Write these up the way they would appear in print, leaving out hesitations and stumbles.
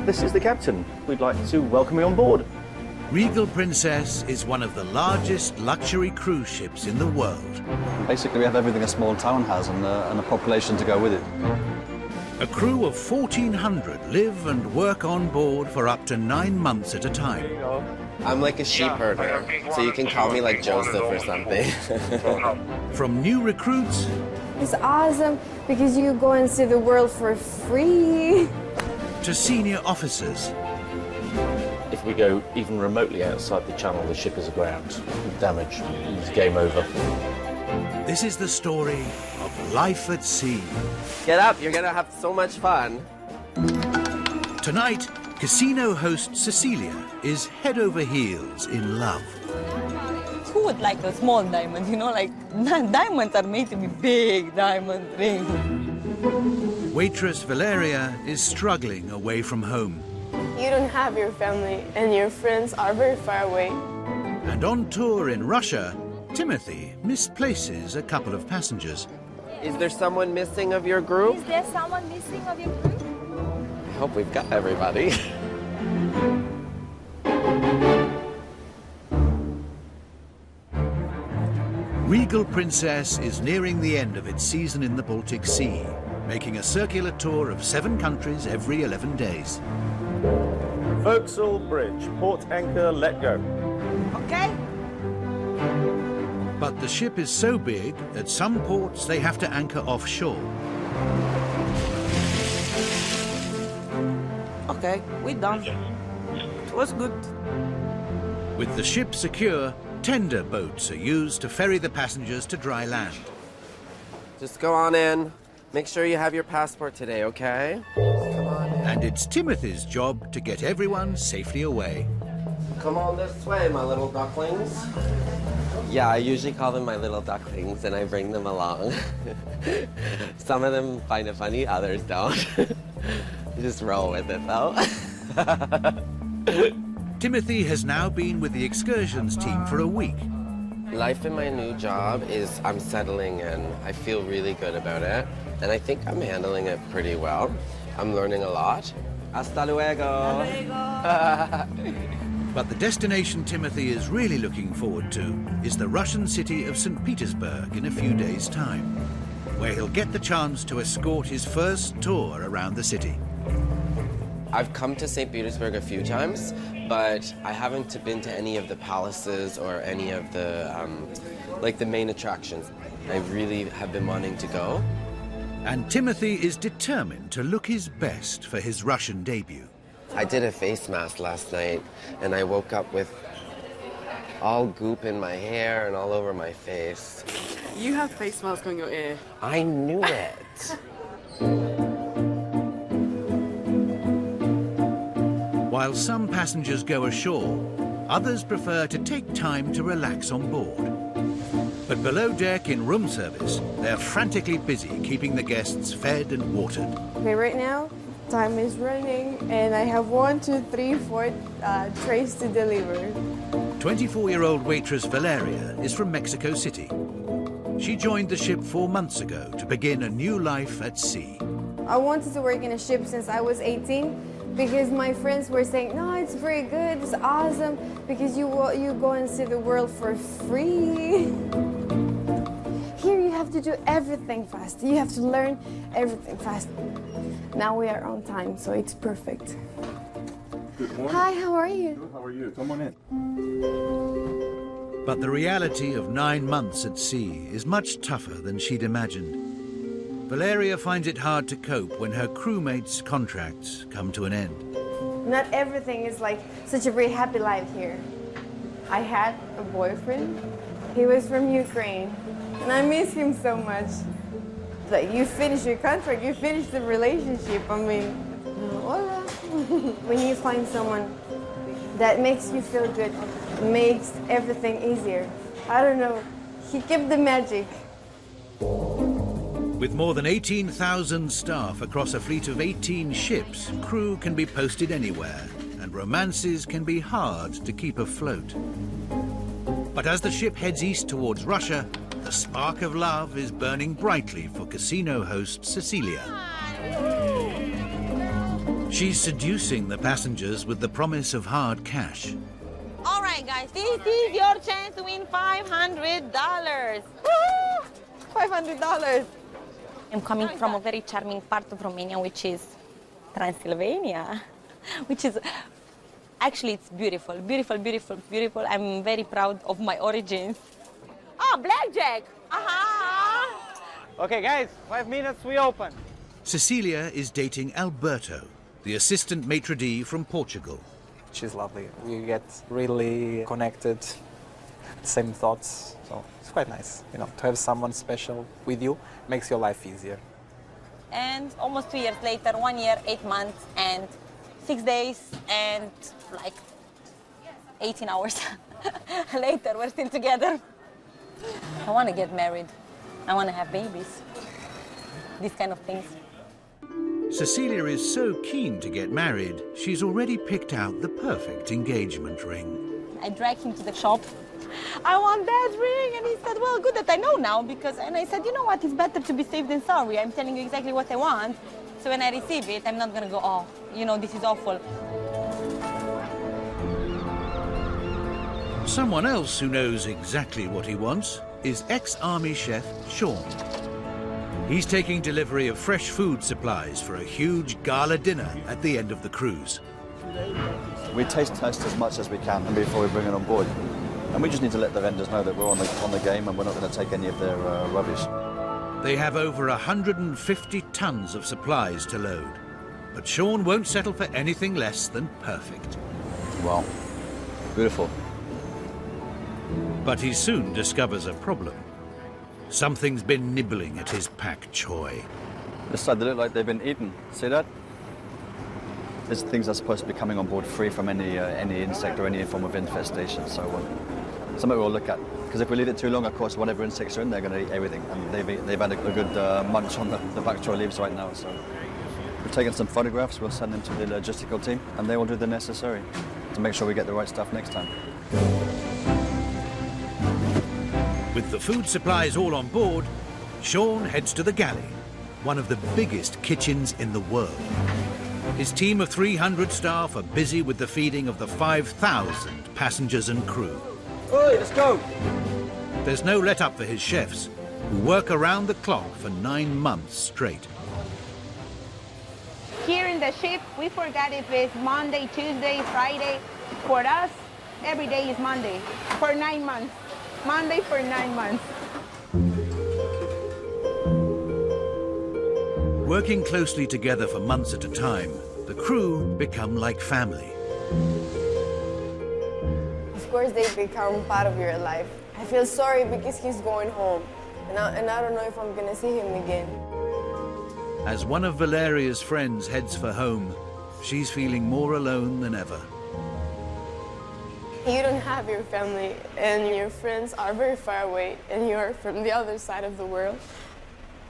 this is the captain. We'd like to welcome you on board. Regal Princess is one of the largest luxury cruise ships in the world. Basically, we have everything a small town has and a population to go with it. A crew of 1,400 live and work on board for up to 9 months at a time. I'm like a sheep herder, so you can call me like Joseph or something. From new recruits... It's awesome because you go and see the world for free. ...to senior officers. If we go even remotely outside the channel, the ship is aground. Damage. It's game over. This is the story of life at sea. Get up, you're gonna have so much fun. Tonight, casino host Cecilia is head over heels in love. Who would like a small diamond? You know, like, diamonds are made to be big diamond rings. Waitress Valeria is struggling away from home. You don't have your family and your friends are very far away. And on tour in Russia, Timothy misplaces a couple of passengers. Is there someone missing of your group? Is there someone missing of your group? I hope we've got everybody. Regal Princess is nearing the end of its season in the Baltic Sea, making a circular tour of 7 countries every 11 days. Vauxhall Bridge, port anchor, let go. Okay? But the ship is so big, at some ports they have to anchor offshore. Okay, we're done. It was good. With the ship secure, tender boats are used to ferry the passengers to dry land. Just go on in. Make sure you have your passport today, okay? Come on in. And it's Timothy's job to get everyone safely away. Come on this way, my little ducklings. Yeah, I usually call them my little ducklings, and I bring them along. Some of them find it funny, others don't. Just roll with it, though. Timothy has now been with the excursions team for a week. Life in my new job is I'm settling in. I feel really good about it, and I think I'm handling it pretty well. I'm learning a lot. Hasta luego. But the destination Timothy is really looking forward to is the Russian city of St. Petersburg in a few days' time, where he'll get the chance to escort his first tour around the city. I've come to St. Petersburg a few times, but I haven't been to any of the palaces or any of the, like the main attractions. I really have been wanting to go. And Timothy is determined to look his best for his Russian debut. I did a face mask last night, and I woke up with all goop in my hair and all over my face. You have face mask on your ear. I knew it. While some passengers go ashore, others prefer to take time to relax on board. But below deck in room service, they're frantically busy keeping the guests fed and watered. Okay, right now, time is running and I have 1, 2, 3, 4 trays to deliver. 24-year-old waitress Valeria is from Mexico City. She joined the ship 4 months ago to begin a new life at sea. I wanted to work in a ship since I was 18 because my friends were saying, no, it's very good, it's awesome, because you go and see the world for free. Here you have to do everything fast. You have to learn everything fast. Now we are on time, so it's perfect. Good morning. Hi, how are you? Good, how are you? Come on in. But the reality of 9 months at sea is much tougher than she'd imagined. Valeria finds it hard to cope when her crewmates' contracts come to an end. Not everything is like such a very happy life here. I had a boyfriend. He was from Ukraine, and I miss him so much. Like, you finish your contract, you finish the relationship. I mean, hola. When you find someone that makes you feel good, makes everything easier. I don't know, he kept the magic. With more than 18,000 staff across a fleet of 18 ships, crew can be posted anywhere, and romances can be hard to keep afloat. But as the ship heads east towards Russia, the spark of love is burning brightly for casino host Cecilia. She's seducing the passengers with the promise of hard cash. All right, guys, this is your chance to win $500. Woo! $500. I'm coming from a very charming part of Romania, which is Transylvania, which is actually, it's beautiful, beautiful, beautiful, beautiful. I'm very proud of my origins. Oh, blackjack. Okay, guys, 5 minutes, we open. Cecilia is dating Alberto, the assistant maitre d' from Portugal. She's lovely. We get really connected, same thoughts, so it's quite nice. You know, to have someone special with you makes your life easier. And almost 2 years later, 1 year, 8 months, and 6 days, and like 18 hours later, we're still together. I want to get married. I want to have babies. These kind of things. Cecilia is so keen to get married, she's already picked out the perfect engagement ring. I dragged him to the shop. I want that ring, and he said, well, good that I know now, because, and I said, you know what, it's better to be safe than sorry. I'm telling you exactly what I want, so when I receive it, I'm not gonna go, oh, you know, this is awful. Someone else who knows exactly what he wants is ex-army chef Sean. He's taking delivery of fresh food supplies for a huge gala dinner at the end of the cruise. We taste test as much as we can before we bring it on board. And we just need to let the vendors know that we're on the game and we're not going to take any of their rubbish. They have over 150 tons of supplies to load. But Sean won't settle for anything less than perfect. Wow. Beautiful. But he soon discovers a problem. Something's been nibbling at his pak choy. This side, they look like they've been eaten. See that? These things are supposed to be coming on board free from any insect or any form of infestation. So something we'll look at. Because if we leave it too long, of course, whatever insects are in, they're going to eat everything. And they've had a good munch on the pak choy leaves right now. So we've taken some photographs. We'll send them to the logistical team, and they will do the necessary to make sure we get the right stuff next time. With the food supplies all on board, Sean heads to the galley, one of the biggest kitchens in the world. His team of 300 staff are busy with the feeding of the 5,000 passengers and crew. Oi, let's go! There's no let-up for his chefs, who work around the clock for 9 months straight. Here in the ship, we forgot if it's Monday, Tuesday, Friday. For us, every day is Monday for 9 months. Monday for 9 months. Working closely together for months at a time, the crew become like family. Of course, they become part of your life. I feel sorry because he's going home, and I don't know if I'm gonna see him again. As one of Valeria's friends heads for home, she's feeling more alone than ever. You don't have your family, and your friends are very far away, and you're from the other side of the world.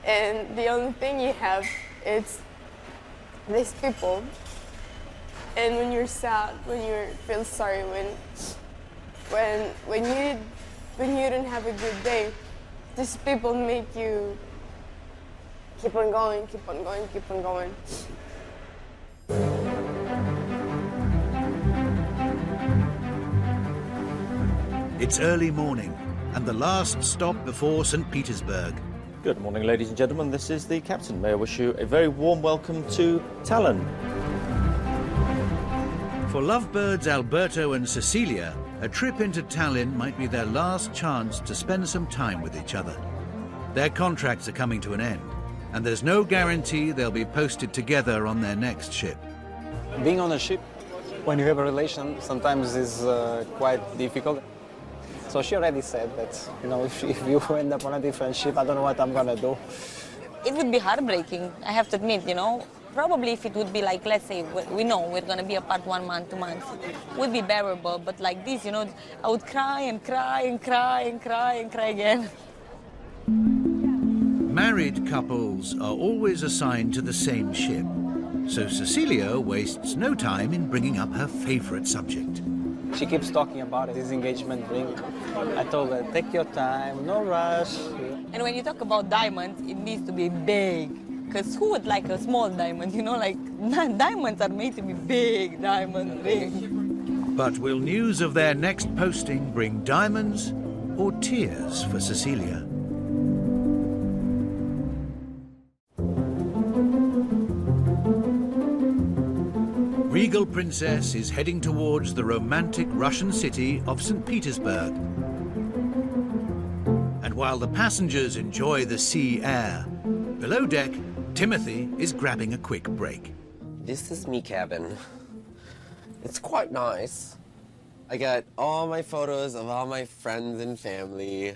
And the only thing you have is these people. And when you're sad, when you feel sorry, when you don't have a good day, these people make you keep on going, keep on going, keep on going. It's early morning, and the last stop before St. Petersburg. Good morning, ladies and gentlemen. This is the captain. May I wish you a very warm welcome to Tallinn. For lovebirds Alberto and Cecilia, a trip into Tallinn might be their last chance to spend some time with each other. Their contracts are coming to an end, and there's no guarantee they'll be posted together on their next ship. Being on a ship, when you have a relation, sometimes is quite difficult. So she already said that, you know, if you end up on a different ship, I don't know what I'm gonna do. It would be heartbreaking, I have to admit, you know. Probably if it would be like, let's say, we know we're gonna be apart 1 month, 2 months, it would be bearable. But like this, you know, I would cry and cry and cry and cry and cry again. Married couples are always assigned to the same ship, so Cecilia wastes no time in bringing up her favorite subject. She keeps talking about this engagement ring. I told her, take your time, no rush. And when you talk about diamonds, it needs to be big, Because who would like a small diamond? You know, like diamonds are made to be big diamond rings. But will news of their next posting bring diamonds or tears for Cecilia? Regal Princess is heading towards the romantic Russian city of St. Petersburg. And while the passengers enjoy the sea air, below deck, Timothy is grabbing a quick break. This is me cabin. It's quite nice. I got all my photos of all my friends and family.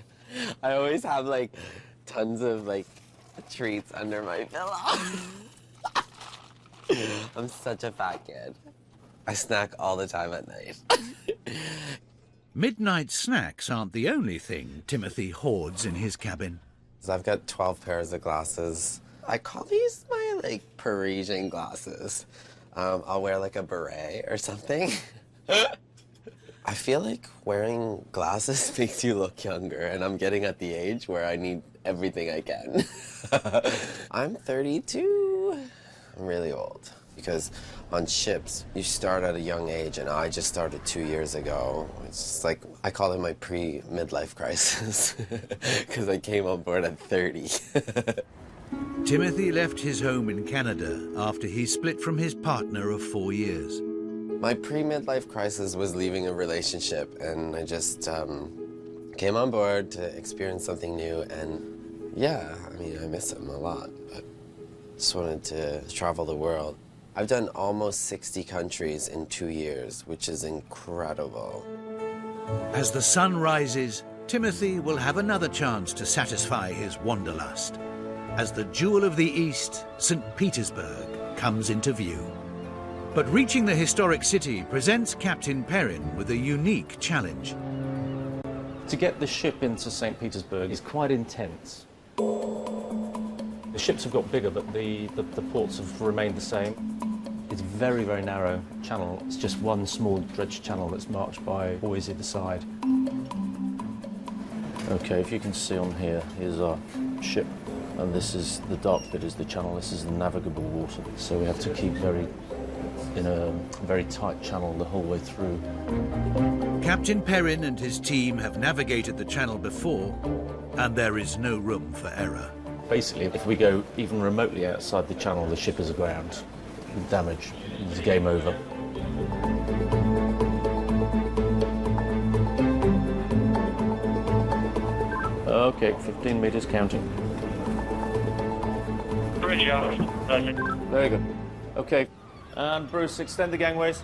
I always have like tons of like treats under my pillow. I'm such a fat kid. I snack all the time at night. Midnight snacks aren't the only thing Timothy hoards in his cabin. I've got 12 pairs of glasses. I call these my like Parisian glasses. I'll wear like a beret or something. I feel like wearing glasses makes you look younger, and I'm getting at the age where I need everything I can. I'm 32. I'm really old because on ships, you start at a young age, and I just started 2 years ago. It's just like, I call it my pre-midlife crisis because I came on board at 30. Timothy left his home in Canada after he split from his partner of 4 years. My pre-midlife crisis was leaving a relationship, and I just came on board to experience something new, and yeah, I mean, I miss him a lot, but just wanted to travel the world. I've done almost 60 countries in 2 years, which is incredible. As the sun rises, Timothy will have another chance to satisfy his wanderlust as the jewel of the East, St. Petersburg, comes into view. But reaching the historic city presents Captain Perrin with a unique challenge. To get the ship into St. Petersburg is quite intense. The ships have got bigger, but the ports have remained the same. It's a very, very narrow channel. It's just one small dredge channel that's marked by buoys either side. Okay, if you can see on here, here's our ship, and this is the dark bit is the channel. This is the navigable water. So we have to keep in a very tight channel the whole way through. Captain Perrin and his team have navigated the channel before, and there is no room for error. Basically, if we go even remotely outside the channel, the ship is aground. Damage. It's game over. Okay, 15 meters counting. Very good. Okay, and Bruce, extend the gangways.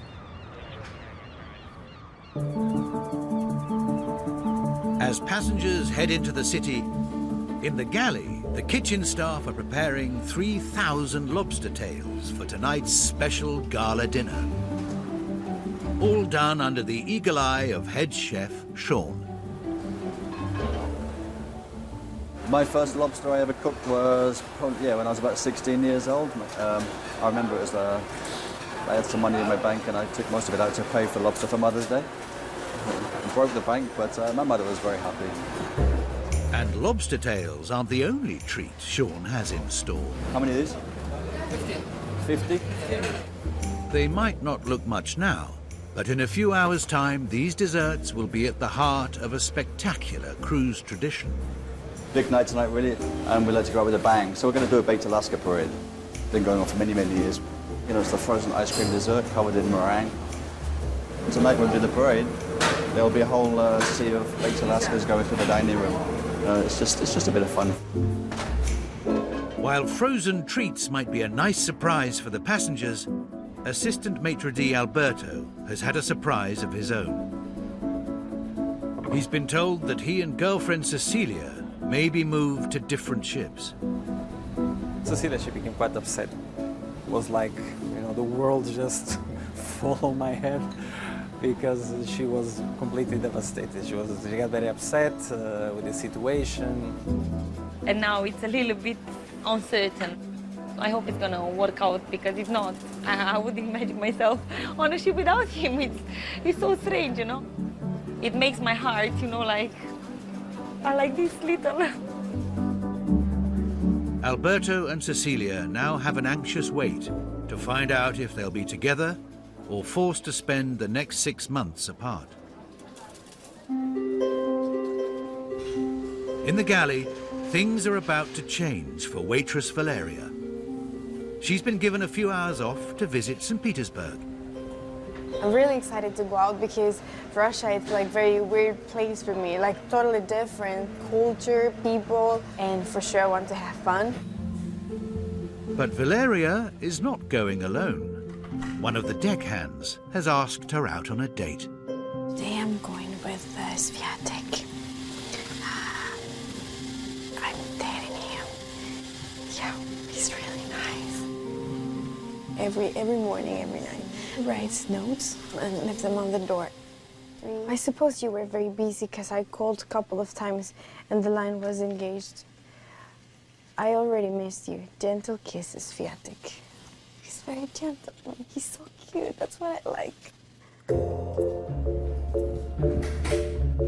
As passengers head into the city, in the galley, the kitchen staff are preparing 3,000 lobster tails for tonight's special gala dinner. All done under the eagle eye of head chef Sean. My first lobster I ever cooked was probably, when I was about 16 years old. I remember it was, I had some money in my bank and I took most of it out to pay for lobster for Mother's Day. It broke the bank, but my mother was very happy. And lobster tails aren't the only treat Sean has in store. How many of these? 50. 50? They might not look much now, but in a few hours' time, these desserts will be at the heart of a spectacular cruise tradition. Big night tonight, really, and we like to go out with a bang. So we're going to do a Baked Alaska parade. Been going on for many, many years. You know, it's the frozen ice cream dessert covered in meringue. Tonight when we do the parade, there'll be a whole sea of Baked Alaskas going through the dining room. It's just a bit of fun. While frozen treats might be a nice surprise for the passengers, Assistant Maitre d' Alberto has had a surprise of his own. He's been told that he and girlfriend Cecilia may be moved to different ships. Cecilia, she became quite upset. It was like, you know, the world just fell on my head because she was completely devastated. She got very upset with the situation. And now it's a little bit uncertain. I hope it's gonna work out, because if not, I wouldn't imagine myself on a ship without him. It's so strange, you know? It makes my heart, you know, like, I like this little. Alberto and Cecilia now have an anxious wait to find out if they'll be together or forced to spend the next 6 months apart. In the galley, things are about to change for waitress Valeria. She's been given a few hours off to visit St. Petersburg. I'm really excited to go out because Russia is like very weird place for me, like totally different culture, people, and for sure I want to have fun. But Valeria is not going alone. One of the deckhands has asked her out on a date. Today I'm going with Sviatek. I'm dating him. Yeah, he's really nice. Every morning, every night. He writes notes and leaves them on the door. I suppose you were very busy because I called a couple of times and the line was engaged. I already missed you. Gentle kisses, Sviatek. He's very gentle. He's so cute. That's what I like.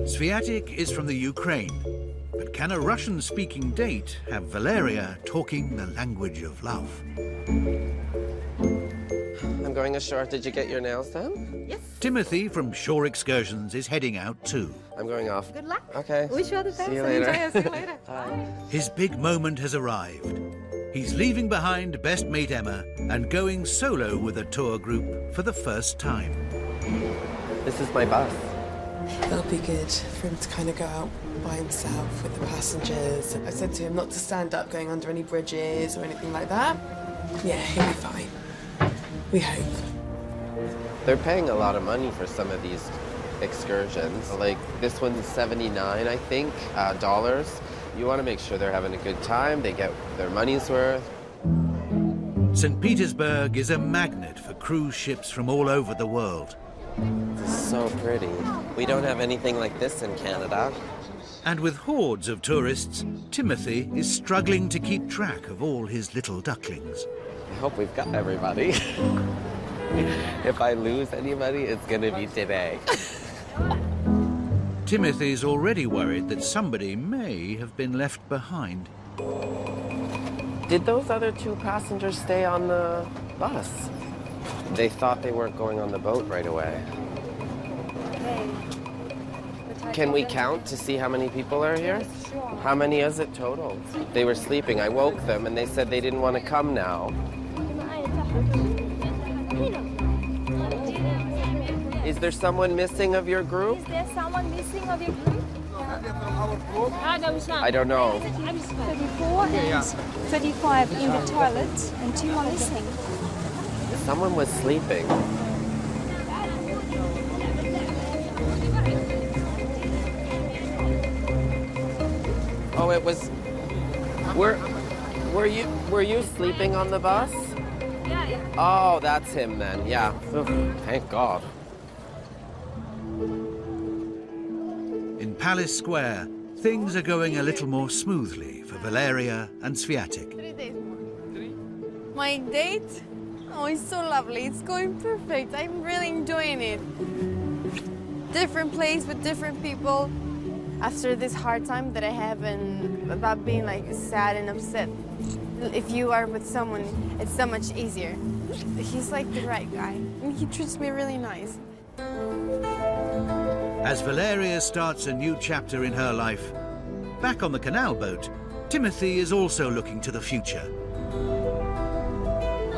Sviatek is from the Ukraine, but can a Russian-speaking date have Valeria talking the language of love? I'm going ashore. Did you get your nails done? Yes. Timothy from Shore Excursions is heading out too. I'm going off. Good luck. Okay. Wish you all the best. See you later. Enjoy. See you later. Bye. His big moment has arrived. He's leaving behind best mate Emma and going solo with a tour group for the first time. This is my bus. That'll be good for him to kind of go out by himself with the passengers. I said to him not to stand up going under any bridges or anything like that. Yeah, he'll be fine. We hope. They're paying a lot of money for some of these excursions. Like this one's $79, I think, dollars. You want to make sure they're having a good time, they get their money's worth. St. Petersburg is a magnet for cruise ships from all over the world. This is so pretty. We don't have anything like this in Canada. And with hordes of tourists, Timothy is struggling to keep track of all his little ducklings. I hope we've got everybody. If I lose anybody, it's gonna be today. Timothy's already worried that somebody may have been left behind. Did those other 2 passengers stay on the bus? They thought they weren't going on the boat right away. Can we count to see how many people are here? How many is it total? They were sleeping. I woke them and they said they didn't want to come now. Is there someone missing of your group? Is there someone missing of your group? I don't know. 34 and 35 in the toilet and 2 are missing. Someone was sleeping. Oh, it was. Were you sleeping on the bus? Yeah. Oh, that's him then. Yeah. Thank God. In Palace Square, things are going a little more smoothly for Valeria and Sviatek. 3 days more. My date? Oh, it's so lovely. It's going perfect. I'm really enjoying it. Different place with different people. After this hard time that I have and about being like sad and upset, if you are with someone, it's so much easier. He's like the right guy, and he treats me really nice. As Valeria starts a new chapter in her life, back on the canal boat, Timothy is also looking to the future.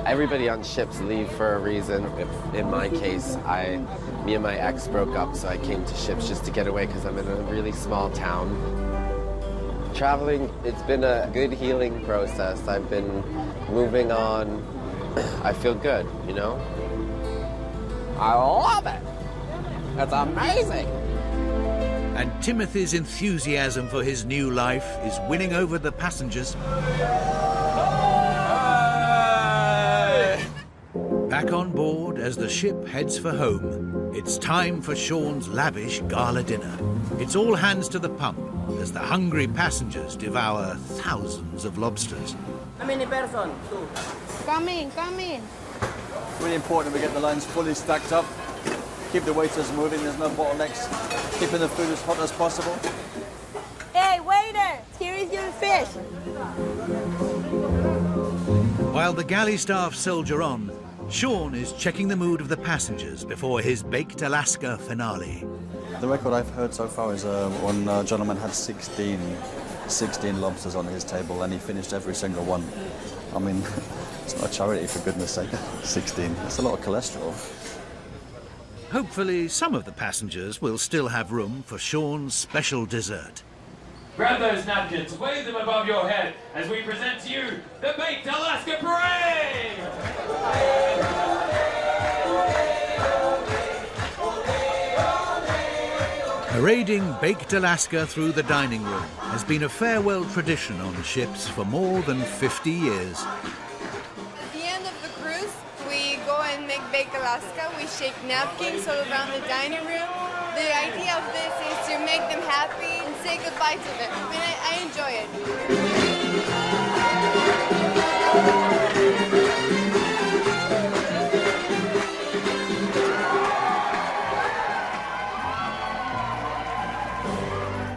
Everybody on ships leave for a reason. In my case, me and my ex broke up, so I came to ships just to get away because I'm in a really small town. Traveling, it's been a good healing process. I've been moving on. I feel good, you know? I love it. It's amazing. And Timothy's enthusiasm for his new life is winning over the passengers. Back on board as the ship heads for home, it's time for Sean's lavish gala dinner. It's all hands to the pump as the hungry passengers devour thousands of lobsters. How many persons? 2. Come in. Really important we get the lines fully stacked up. Keep the waiters moving, there's no bottlenecks. Keeping the food as hot as possible. Hey, waiter! Here is your fish. While the galley staff soldier on, Sean is checking the mood of the passengers before his Baked Alaska finale. The record I've heard so far is one gentleman had 16 lobsters on his table and he finished every single one. I mean, it's not a charity, for goodness sake. 16. That's a lot of cholesterol. Hopefully, some of the passengers will still have room for Sean's special dessert. Grab those napkins, wave them above your head as we present to you the Baked Alaska Parade! Parading Baked Alaska through the dining room has been a farewell tradition on ships for more than 50 years. At the end of the cruise, we go and make Baked Alaska. We shake napkins all around the dining room. The idea of this is to make them happy and say goodbye to them. I mean, I enjoy it.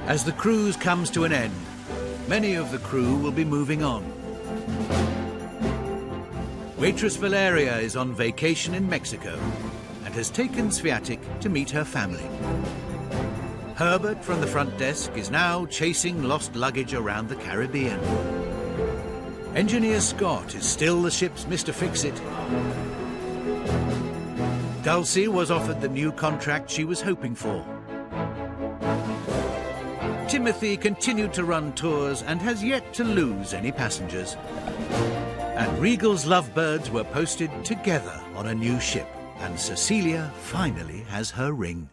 As the cruise comes to an end, many of the crew will be moving on. Waitress Valeria is on vacation in Mexico and has taken Sviatek to meet her family. Herbert from the front desk is now chasing lost luggage around the Caribbean. Engineer Scott is still the ship's Mr. Fix-It. Dulcie was offered the new contract she was hoping for. Timothy continued to run tours and has yet to lose any passengers. And Regal's lovebirds were posted together on a new ship, and Cecilia finally has her ring.